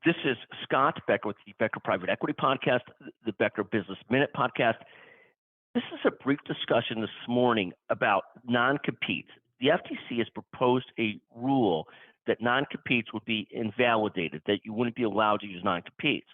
This is Scott Becker with the Becker Private Equity Podcast, the Becker Business Minute Podcast. This is a brief discussion this morning about non-competes. The FTC has proposed a rule that non-competes would be invalidated, that you wouldn't be allowed to use non-competes.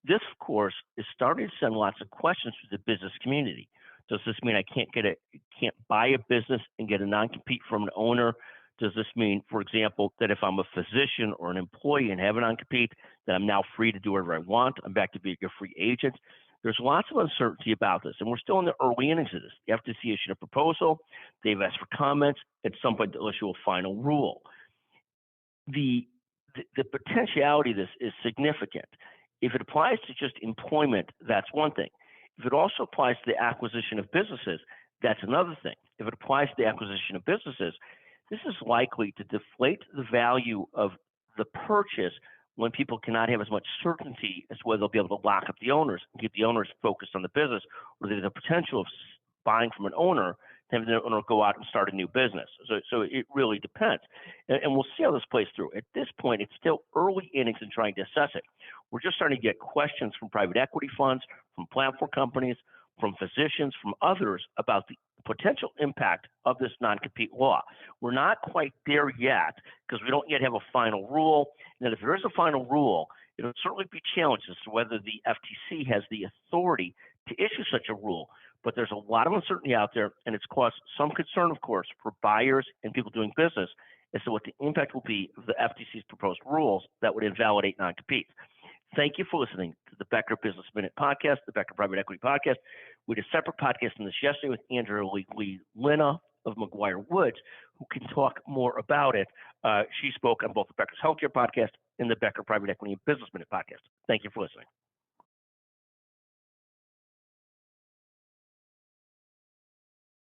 This, of course, is starting to send lots of questions to the business community. Does this mean I can't buy a business and get a non-compete from an owner? Does this mean, for example, that if I'm a physician or an employee and have a non-compete, that I'm now free to do whatever I want? I'm back to being a free agent. There's lots of uncertainty about this, and we're still in the early innings of this. The FTC issued a proposal. They've asked for comments. At some point, they'll issue a final rule. The potentiality of this is significant. If it applies to just employment, that's one thing. If it also applies to the acquisition of businesses, that's another thing. If it applies to the acquisition of businesses, this is likely to deflate the value of the purchase when people cannot have as much certainty as to whether they'll be able to lock up the owners and keep the owners focused on the business, or there's a potential of buying from an owner, having the owner go out and start a new business. So it really depends. And we'll see how this plays through. At this point, it's still early innings in trying to assess it. We're just starting to get questions from private equity funds, from platform companies, from physicians, from others about the potential impact of this non-compete law. We're not quite there yet because we don't yet have a final rule. And if there is a final rule, it'll certainly be challenged as to whether the FTC has the authority to issue such a rule. But there's a lot of uncertainty out there, and it's caused some concern, of course, for buyers and people doing business as to what the impact will be of the FTC's proposed rules that would invalidate non-competes. Thank you for listening to the Becker Business Minute Podcast, the Becker Private Equity Podcast. We did a separate podcast on this yesterday with Andrea Lee Lina of McGuire Woods, who can talk more about it. She spoke on both the Becker's Healthcare Podcast and the Becker Private Equity and Business Minute Podcast. Thank you for listening.